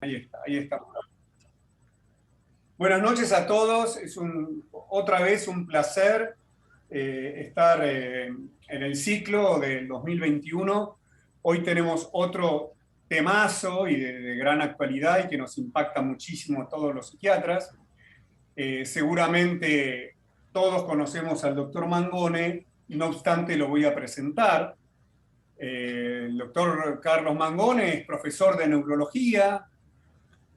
Ahí está, ahí está. Buenas noches a todos. Es otra vez un placer estar en el ciclo del 2021. Hoy tenemos otro temazo y de gran actualidad y que nos impacta muchísimo a todos los psiquiatras. Seguramente todos conocemos al doctor Mangone, no obstante lo voy a presentar. El doctor Carlos Mangone es profesor de neurología,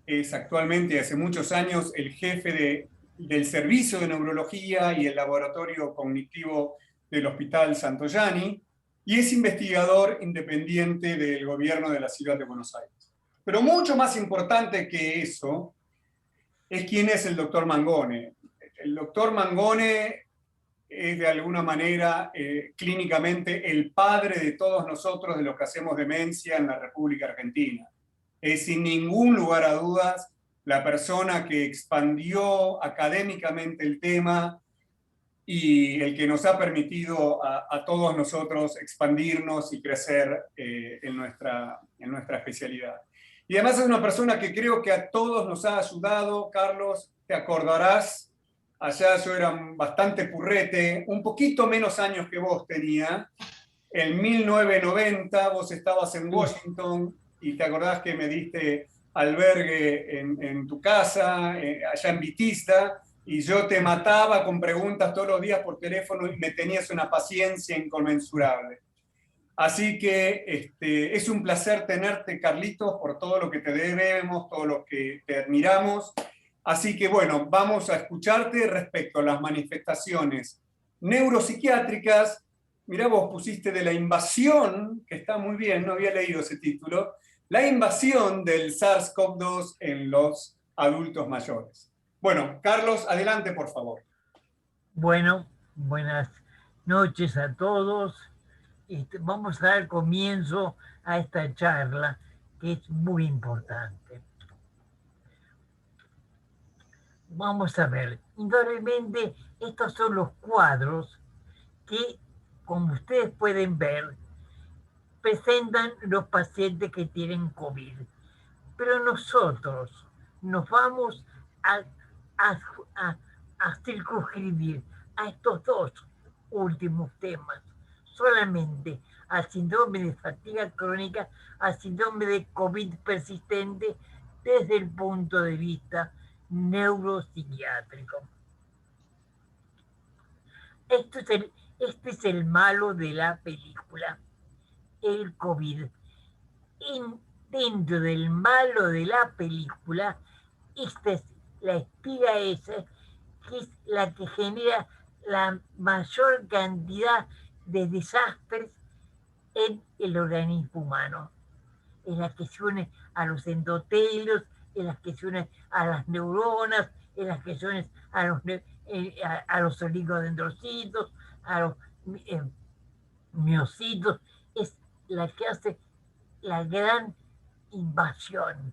es actualmente hace muchos años el jefe del servicio de neurología y el laboratorio cognitivo del Hospital Santoyani y es investigador independiente del gobierno de la ciudad de Buenos Aires. Pero mucho más importante que eso es quién es el doctor Mangone. El doctor Mangone es de alguna manera clínicamente el padre de todos nosotros de los que hacemos demencia en la República Argentina. Es sin ningún lugar a dudas la persona que expandió académicamente el tema y el que nos ha permitido a todos nosotros expandirnos y crecer en nuestra especialidad. Y además es una persona que creo que a todos nos ha ayudado. Carlos, te acordarás, allá yo era bastante purrete, un poquito menos años que vos tenía. En 1990 vos estabas en Washington y te acordás que me diste albergue en tu casa, allá en Bethesda, y yo te mataba con preguntas todos los días por teléfono y me tenías una paciencia inconmensurable. Así que es un placer tenerte, Carlitos, por todo lo que te debemos, todo lo que te admiramos. Así que bueno, vamos a escucharte respecto a las manifestaciones neuropsiquiátricas. Mirá, vos pusiste de la invasión, que está muy bien, no había leído ese título, la invasión del SARS-CoV-2 en los adultos mayores. Bueno, Carlos, adelante, por favor. Bueno, buenas noches a todos. Vamos a dar comienzo a esta charla que es muy importante. Vamos a ver, indudablemente estos son los cuadros que, como ustedes pueden ver, presentan los pacientes que tienen COVID. Pero nosotros nos vamos a circunscribir a estos dos últimos temas, solamente al síndrome de fatiga crónica, al síndrome de COVID persistente desde el punto de vista neuropsiquiátrico. Este es el malo de la película, el COVID. Dentro del malo de la película, esta es la espiga esa, que es la que genera la mayor cantidad de desastres en el organismo humano. Es la que se une a los endotelios, es la que se une a las neuronas, es la que se une a los oligodendrocitos, a los miocitos, es la que hace la gran invasión.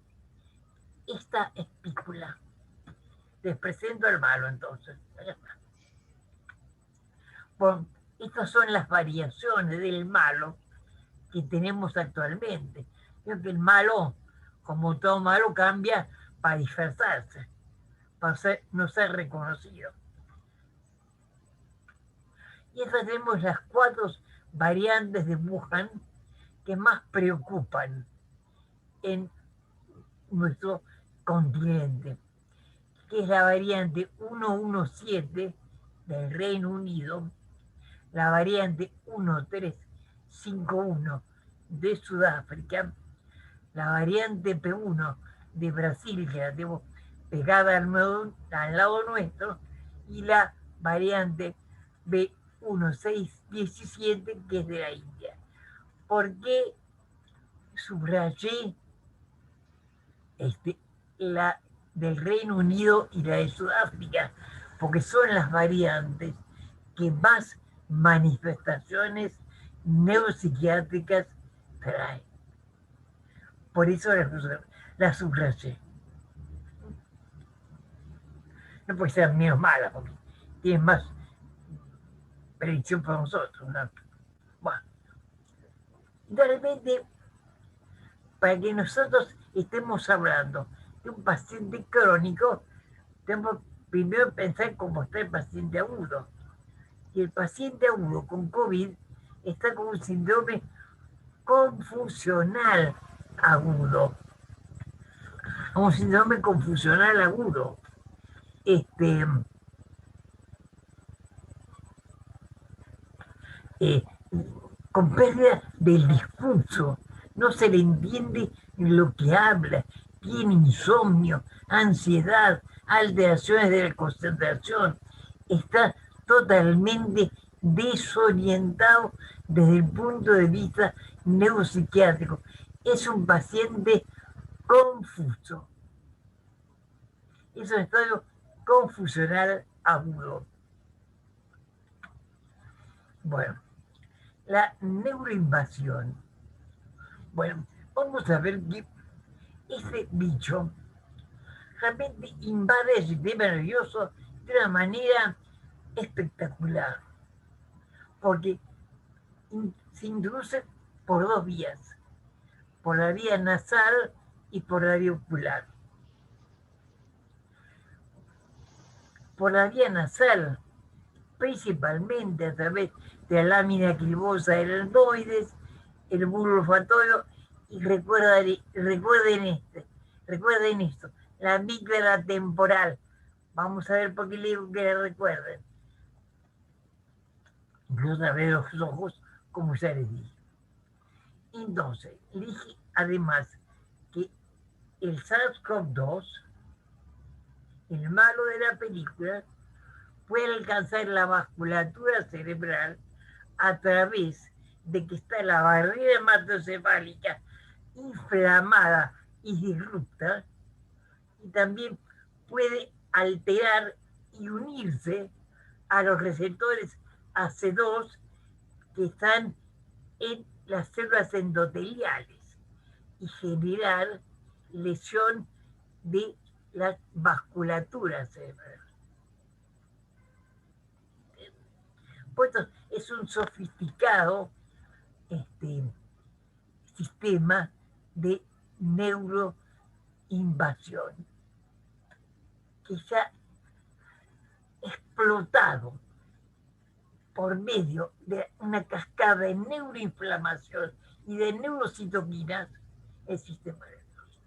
Esta espícula. Les presento al malo entonces. Bueno, estas son las variaciones del malo que tenemos actualmente. Creo que el malo, como todo malo, cambia para disfrazarse, para no ser reconocido. Y estas tenemos las 4 variantes de Wuhan que más preocupan en nuestro continente, que es la variante 117 del Reino Unido, la variante 1351 de Sudáfrica, la variante P1 de Brasil, que la tenemos pegada al lado nuestro, y la variante B1617, que es de la India. ¿Por qué subrayé la del Reino Unido y la de Sudáfrica? Porque son las variantes que más manifestaciones neuropsiquiátricas traen. Por eso la subrayé. No puede ser menos mala, porque tiene más predicción para nosotros, ¿no? Bueno, de repente, para que nosotros estemos hablando de un paciente crónico, tenemos primero que pensar cómo está el paciente agudo. Y el paciente agudo con COVID está con un síndrome confusional agudo. Un síndrome confusional agudo. Con pérdida del discurso, no se le entiende lo que habla, tiene insomnio, ansiedad, alteraciones de la concentración, está totalmente desorientado desde el punto de vista neuropsiquiátrico. Es un paciente confuso. Es un estado confusional agudo. Bueno, la neuroinvasión. Bueno, vamos a ver que este bicho realmente invade el sistema nervioso de una manera espectacular, porque se introduce por dos vías, por la vía nasal y por la vía ocular. Por la vía nasal, principalmente a través de la lámina cribosa del adenoides, el bulbo olfatorio, y recuerden esto, la amígdala temporal. Vamos a ver por qué le digo que la recuerden. Incluso a ver los ojos, como ya les dije. Entonces, dije además que el SARS-CoV-2, el malo de la película, puede alcanzar la vasculatura cerebral a través de que está la barrera hematocefálica inflamada y disrupta, y también puede alterar y unirse a los receptores AC2 que están en las células endoteliales y generar lesión de la vasculatura cerebral. Pues es un sofisticado sistema de neuroinvasión que se ha explotado por medio de una cascada de neuroinflamación y de neurocitoquinas el sistema nervioso.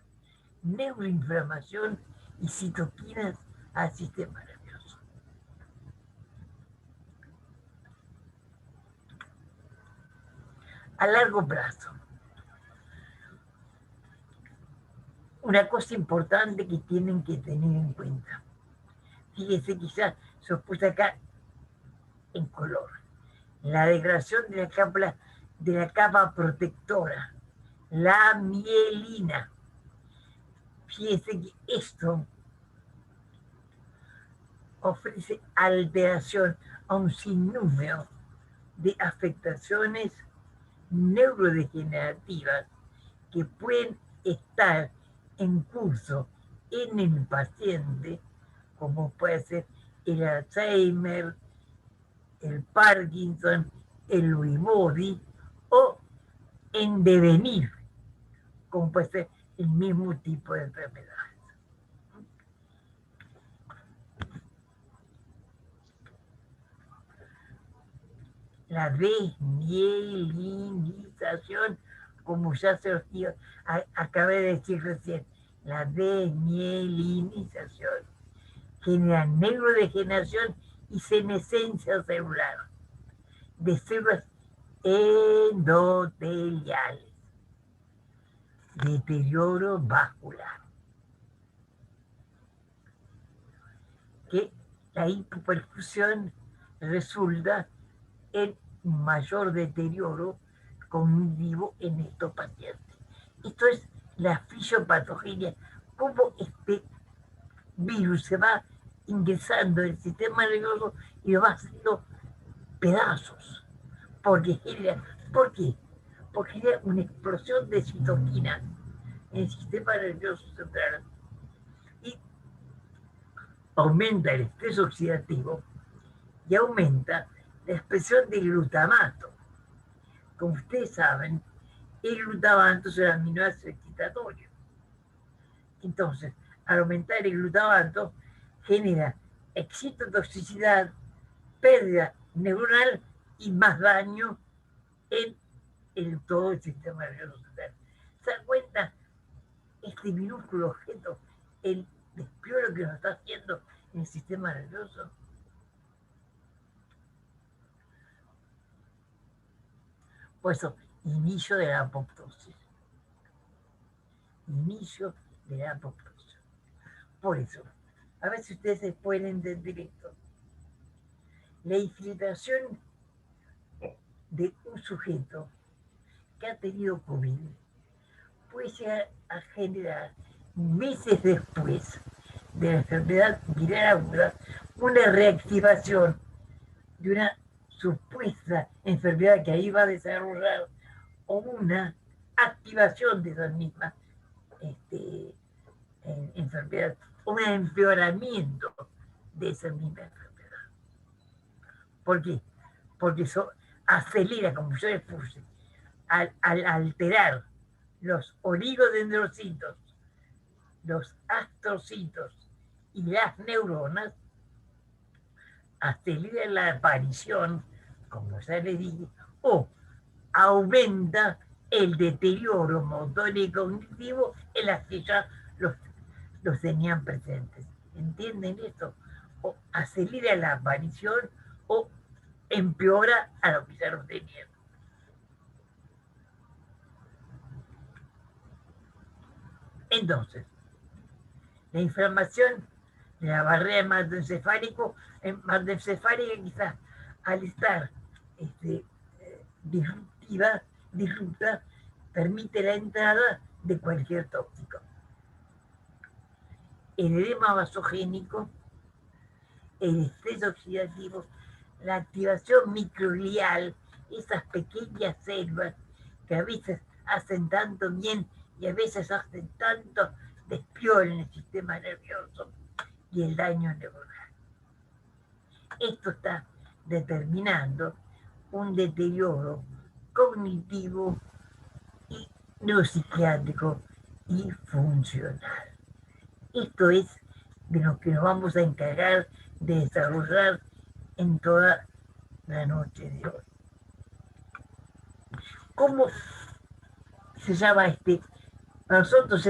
Neuroinflamación y citoquinas al sistema nervioso. A largo plazo. Una cosa importante que tienen que tener en cuenta. Fíjense, quizás se os puse acá en color. La degradación de la capa protectora, la mielina. Fíjense que esto ofrece alteración a un sinnúmero de afectaciones neurodegenerativas que pueden estar en curso en el paciente, como puede ser el Alzheimer, el Parkinson, el Lewy body, o en devenir, como puede ser el mismo tipo de enfermedades. La desmielinización, como ya se los digo, acabé de decir recién, la desmielinización genera neurodegeneración y senescencia celular de células endoteliales, deterioro vascular, que la hipoperfusión resulta en mayor deterioro cognitivo en estos pacientes. Esto es la fisiopatogenia, cómo este virus se va ingresando en el sistema nervioso y lo va haciendo pedazos. ¿Por qué? Porque genera una explosión de citoquinas en el sistema nervioso central y aumenta el estrés oxidativo y aumenta la expresión de glutamato. Como ustedes saben, el glutamato es un aminoácido excitatorio. Entonces, al aumentar el glutamato, genera excitotoxicidad, pérdida neuronal y más daño en todo el sistema nervioso central. ¿Se dan cuenta? Este minúsculo objeto, el despiolo que nos está haciendo en el sistema nervioso. Por eso, inicio de la apoptosis. Inicio de la apoptosis. Por eso, a ver si ustedes se pueden entender esto. La infiltración de un sujeto que ha tenido COVID puede llegar a generar meses después de la enfermedad viral aguda una reactivación de una supuesta enfermedad que ahí va a desarrollar o una activación de esa misma enfermedad, un empeoramiento de esa misma enfermedad. ¿Por qué? Porque eso acelera, como yo les puse, al alterar los oligodendrocitos, los astrocitos y las neuronas, acelera la aparición, como ya les dije, o aumenta el deterioro motor y cognitivo en las que ya los tenían presentes. ¿Entienden esto? O acelera la aparición o empeora a lo que ya los tenían. Entonces, la inflamación de la barrera hematoencefálica quizás al estar disrupta, permite la entrada de cualquier tóxico. El edema vasogénico, el estrés oxidativo, la activación microglial, esas pequeñas células que a veces hacen tanto bien y a veces hacen tanto despiol en el sistema nervioso, y el daño neuronal. Esto está determinando un deterioro cognitivo y neuropsiquiátrico y funcional. Esto es de lo que nos vamos a encargar de desarrollar en toda la noche de hoy. ¿Cómo se llama para nosotros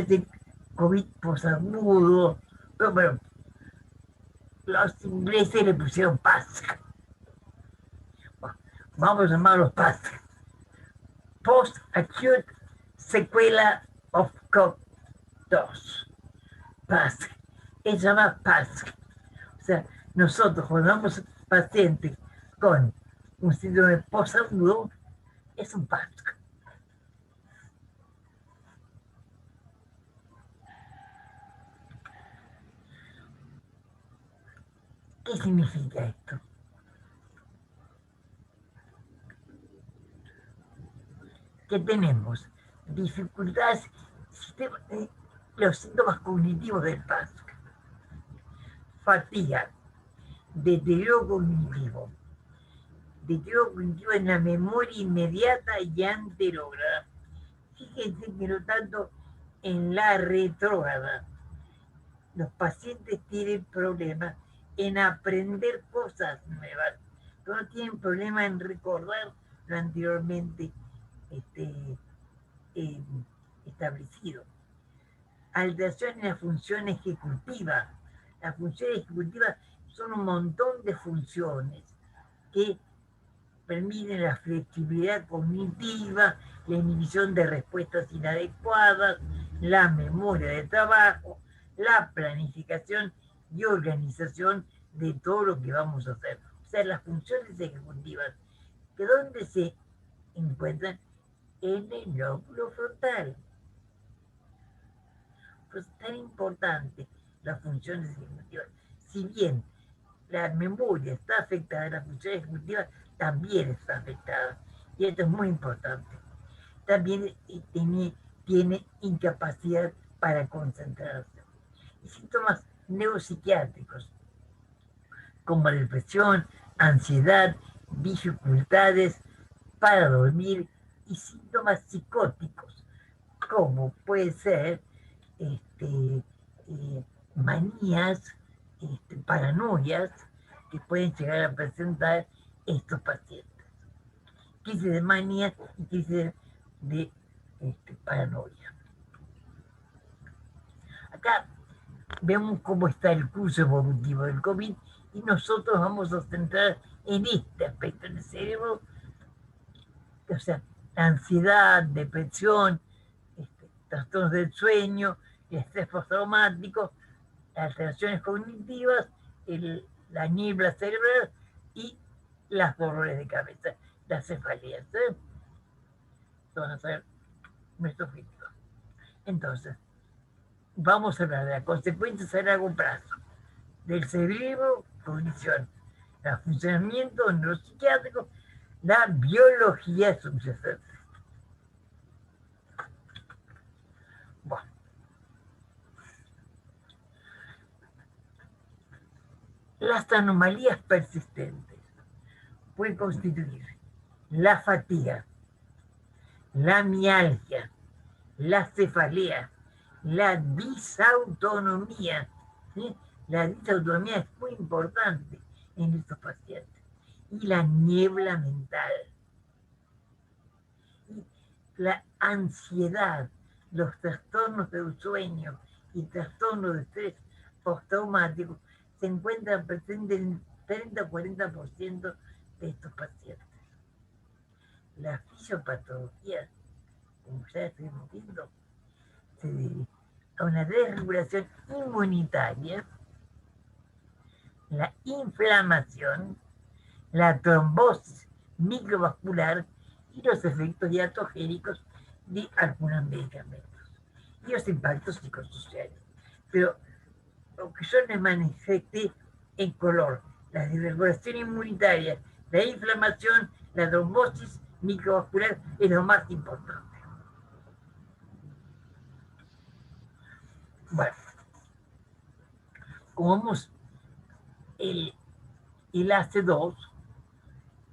COVID posagudo? Pero bueno, los ingleses le pusieron PASC. Vamos a llamarlos PASC. Post-Acute Sequela of COVID-2. PASC. Se llama PASC. O sea, nosotros cuando vamos pacientes con un síndrome posagudo, es un PASC. ¿Qué significa esto? Que tenemos dificultades, los síntomas cognitivos del PASC, fatiga, deterioro cognitivo en la memoria inmediata y anterógrada. Fíjense que no tanto en la retrógrada. Los pacientes tienen problemas en aprender cosas nuevas, no tienen problema en recordar lo anteriormente establecido. Alteración en la función ejecutiva. La función ejecutiva son un montón de funciones que permiten la flexibilidad cognitiva, la inhibición de respuestas inadecuadas, la memoria de trabajo, la planificación y organización de todo lo que vamos a hacer. O sea, las funciones ejecutivas, que ¿dónde se encuentran? En el lóbulo frontal. Pues tan importante las funciones ejecutivas. Si bien la memoria está afectada, la función ejecutiva también está afectada. Y esto es muy importante. También tiene incapacidad para concentrarse. Y síntomas neuropsiquiátricos, como depresión, ansiedad, dificultades para dormir y síntomas psicóticos, como puede ser manías, paranoias que pueden llegar a presentar estos pacientes. Crisis de manía y crisis de paranoia. Acá vemos cómo está el curso evolutivo del COVID y nosotros vamos a centrar en este aspecto del cerebro, o sea, la ansiedad, depresión, trastornos del sueño, el estrés postraumático, las alteraciones cognitivas, la niebla cerebral y las dolores de cabeza, las cefaleas. Van a ser nuestros objetivos. Entonces, vamos a hablar de las consecuencias a largo plazo del cerebro, cognición, el funcionamiento neuropsiquiátrico, la biología subyacente. Bueno, las anomalías persistentes pueden constituir la fatiga, la mialgia, la cefalea, la disautonomía. ¿Sí? La disautonomía es muy importante en estos pacientes. Y la niebla mental. Y la ansiedad, los trastornos del sueño y trastornos de estrés postraumático se encuentran presentes en 30 o 40% de estos pacientes. La fisiopatología, como ya estuvimos viendo, se debe a una desregulación inmunitaria, la inflamación, la trombosis microvascular y los efectos diatogénicos de algunos medicamentos y los impactos psicosociales. Pero lo que yo les manifesté en color, la desregulación inmunitaria, la inflamación, la trombosis microvascular es lo más importante. Bueno, como vemos, el AC2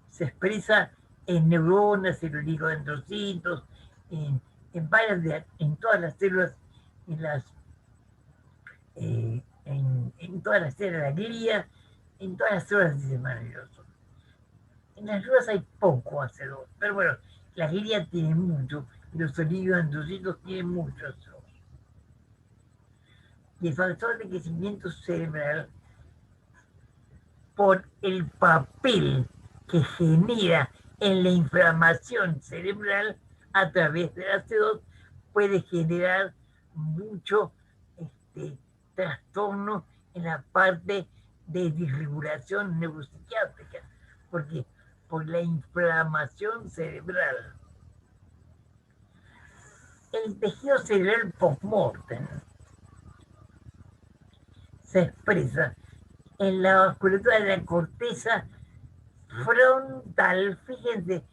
se expresa en neuronas, en oligodendrocitos, en todas las células, en todas las células de la glía, en todas las células del sistema nervioso. En las neuronas hay poco AC2, pero bueno, la glía tiene mucho, y los oligodendrocitos tienen mucho AC2. Y el factor de crecimiento cerebral, por el papel que genera en la inflamación cerebral a través del AC2, puede generar mucho trastorno en la parte de disregulación neuropsiquiátrica, porque por la inflamación cerebral. El tejido cerebral post-mortem se expresa en la vasculatura de la corteza frontal. Fíjense,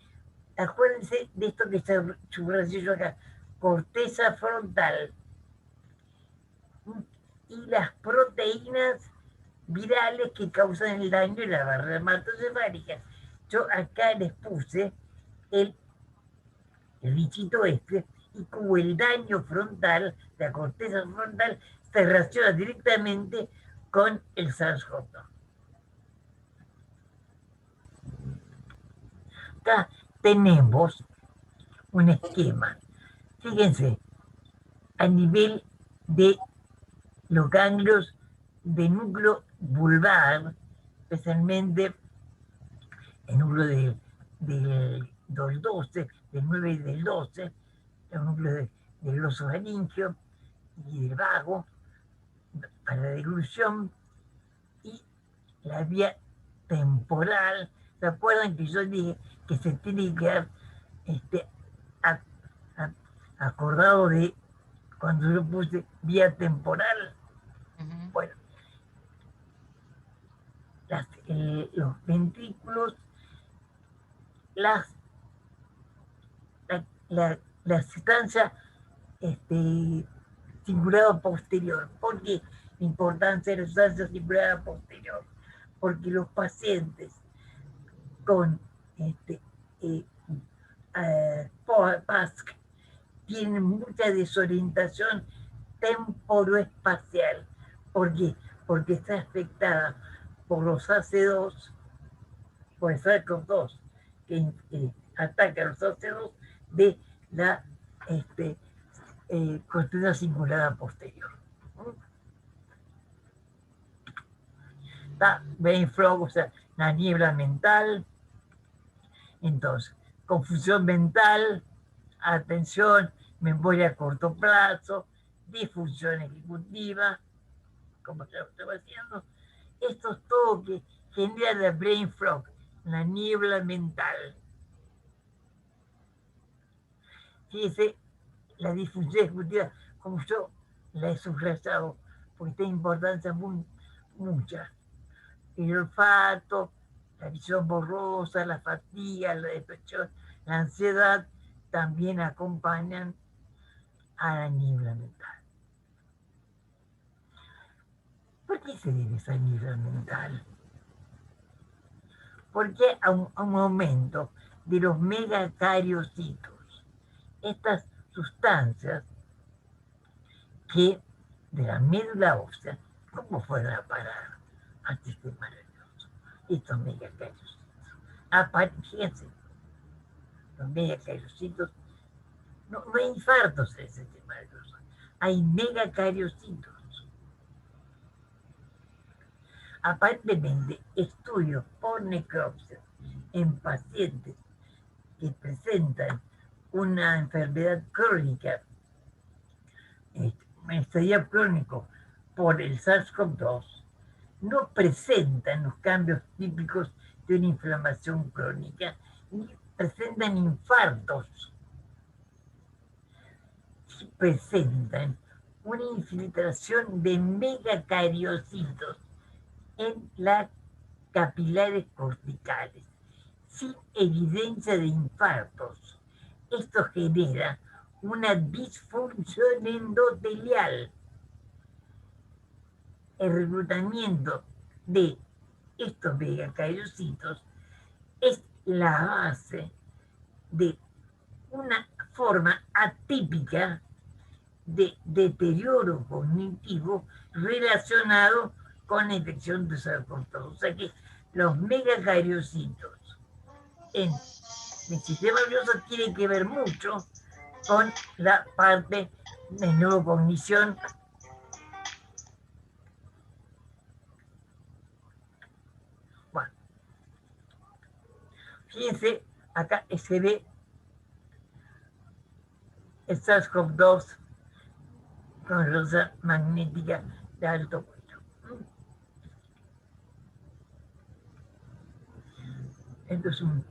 acuérdense de esto que está subrayado acá, corteza frontal. Y las proteínas virales que causan el daño en la barrera hematocefálica. Yo acá les puse el bichito y como el daño frontal, la corteza frontal, se relaciona directamente con el SARS-CoV-2. Acá tenemos un esquema. Fíjense, a nivel de los ganglios de núcleo vulvar, especialmente el núcleo del 12, del 9 y del 12, el núcleo del osofaringio y del vago, para la deglución, y la vía temporal. ¿Se acuerdan que yo dije que se tiene que quedar acordado de cuando yo puse vía temporal? Bueno, los ventrículos, la sustancia cingulada posterior. ¿Por qué la importancia de la sustancia cingulada posterior? Porque los pacientes con PASC tienen mucha desorientación temporoespacial. ¿Por qué? Porque está afectada por los AC2, por el SARS-CoV-2, que ataca a los AC2 de la corteza cingulada posterior. Está brain fog, o sea, la niebla mental. Entonces, confusión mental, atención, memoria a corto plazo, disfunción ejecutiva, como ya lo estaba haciendo. Esto es todo que genera la brain fog, la niebla mental. Fíjese, la disfunción ejecutiva, como yo la he subrayado, porque tiene importancia mucha. El olfato, la visión borrosa, la fatiga, la depresión, la ansiedad, también acompañan a la niebla mental. ¿Por qué se debe esa niebla mental? Porque a un aumento de los megacariocitos, estas sustancias que de la médula ósea, ¿cómo fueron a parar al sistema nervioso? Estos megacariocitos. Fíjense, los megacariocitos, no hay infartos en el sistema nervioso, hay megacariocitos. Aparentemente, estudios por necropsia en pacientes que presentan una enfermedad crónica, un estadio crónico por el SARS-CoV-2, no presentan los cambios típicos de una inflamación crónica ni presentan infartos. Presentan una infiltración de megacariocitos en las capilares corticales, sin evidencia de infartos. Esto genera una disfunción endotelial. El reclutamiento de estos megacariocitos es la base de una forma atípica de deterioro cognitivo relacionado con la infección de SARS-CoV-2. O sea que los megacariocitos en el sistema nervioso tienen que ver mucho con la parte de neurocognición. Bueno, fíjense, acá se ve el SARS-CoV-2 con rosa magnética de alto vuelo. Esto es un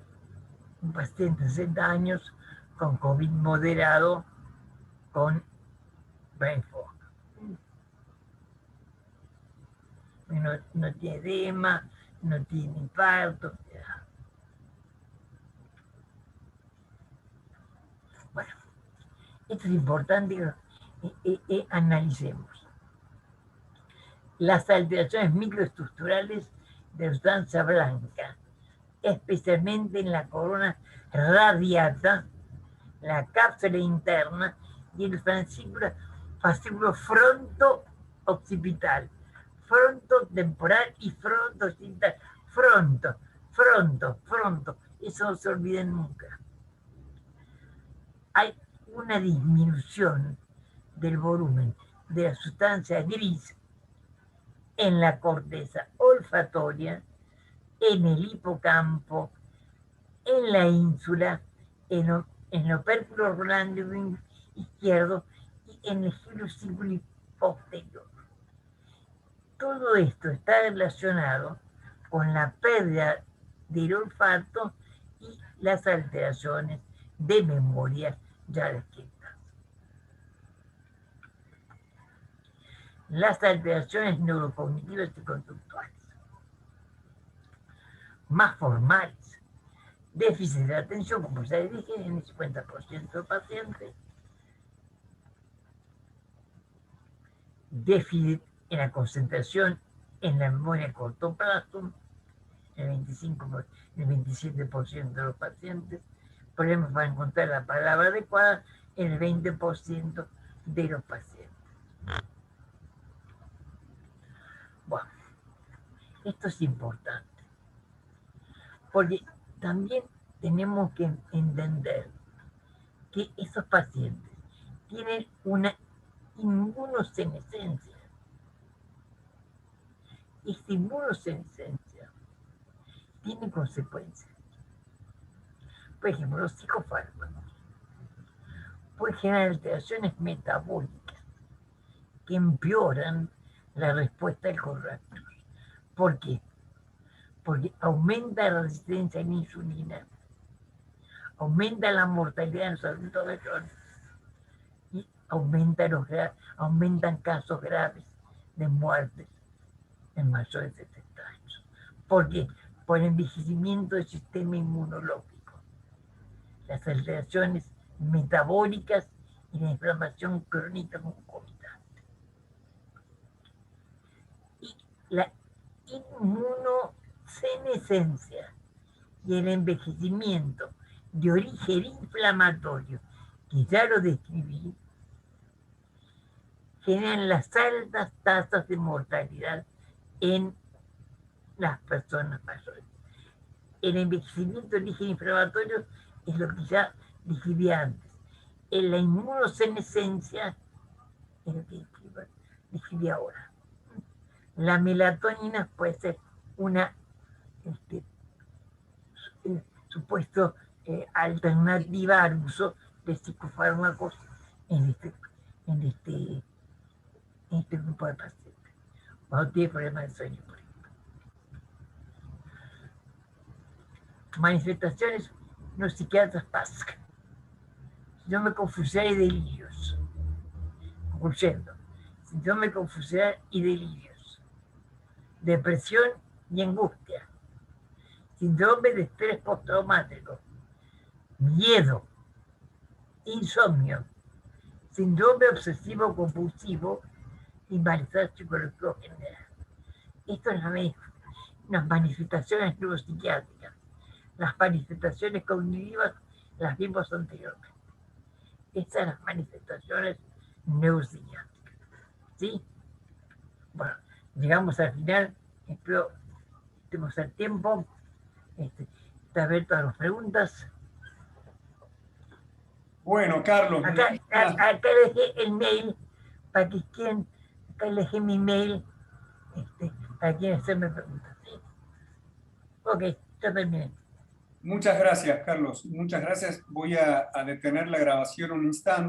paciente de 60 años con COVID moderado con brain fog. No tiene edema, no tiene infarto. Bueno, esto es importante que analicemos. Las alteraciones microestructurales de sustancia blanca, especialmente en la corona radiata, la cápsula interna y el fascículo fronto-occipital, frontotemporal y fronto-occipital. Fronto, eso no se olviden nunca. Hay una disminución del volumen de la sustancia gris en la corteza olfatoria, en el hipocampo, en la ínsula, en el opérculo glandular izquierdo y en el giro cingulado posterior. Todo esto está relacionado con la pérdida del olfato y las alteraciones de memoria ya descritas. Las alteraciones neurocognitivas y conductuales más formales, déficit de atención, como ya dije, en el 50% de pacientes, déficit en la concentración en la memoria a corto plazo, el 27% de los pacientes, problemas para encontrar la palabra adecuada en el 20% de los pacientes. Bueno, esto es importante, porque también tenemos que entender que esos pacientes tienen una inmunosenescencia. Y esta inmunosenescencia tiene consecuencias. Por ejemplo, los psicofármacos pueden generar alteraciones metabólicas que empeoran la respuesta al coronavirus. ¿Por qué? Porque aumenta la resistencia a la insulina, aumenta la mortalidad en los adultos mayores y aumentan casos graves de muertes en mayores de 70 años. ¿Por qué? Por el envejecimiento del sistema inmunológico, las alteraciones metabólicas y la inflamación crónica concomitante. Y la inmunosenescencia y el envejecimiento de origen inflamatorio, que ya lo describí, generan las altas tasas de mortalidad en las personas mayores. El envejecimiento de origen inflamatorio es lo que ya describí antes. En la inmunosenescencia es lo que describí ahora. La melatonina puede ser una supuesto alternativa al uso de psicofármacos en este grupo de pacientes. Cuando tiene problemas de sueño, por ejemplo. Manifestaciones los psiquiatras pasan. Síndrome confusión y delirios. Concluyendo, síndrome confusión y delirios. Depresión y angustia. Síndrome de estrés postraumático. Miedo. Insomnio. Síndrome obsesivo compulsivo y malestar psicológico general. Esto es las manifestaciones neuropsiquiátricas. Las manifestaciones cognitivas las vimos anteriormente. Estas son las manifestaciones neuropsiquiátricas. ¿Sí? Bueno, llegamos al final. Espero que estemos al tiempo. Está ver todas las preguntas. Bueno, Carlos. Acá le dejé el mail para que quieran. Acá le dejé mi mail para quieran hacerme preguntas. ¿Sí? Ok, ya terminé. Muchas gracias, Carlos. Muchas gracias. Voy a detener la grabación un instante.